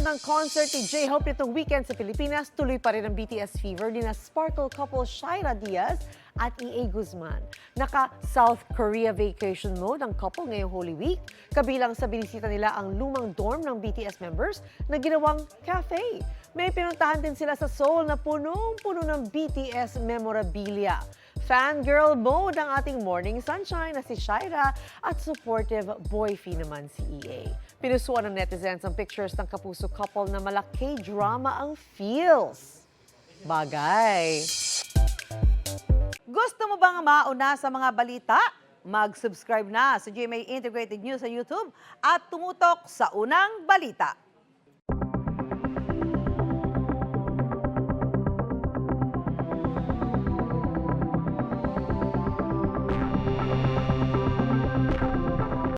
ng concert ni J-Hope nitong weekend sa Pilipinas, tuloy pa rin ang BTS fever ni na sparkle couple Shaira Diaz at EA Guzman. Naka-South Korea vacation mode ang couple ngayong Holy Week. Kabilang sa binisita nila ang lumang dorm ng BTS members na ginawang cafe. May pinuntahan din sila sa Seoul na punong-puno ng BTS memorabilia. Fangirl mode ang ating morning sunshine na si Shaira at supportive boyfie naman si EA. Pinusuan ng netizens ang pictures ng kapuso couple na malaki drama ang feels. Bagay. Gusto mo bang mauna sa mga balita? Mag-subscribe na sa GMA Integrated News sa YouTube at tumutok sa unang balita.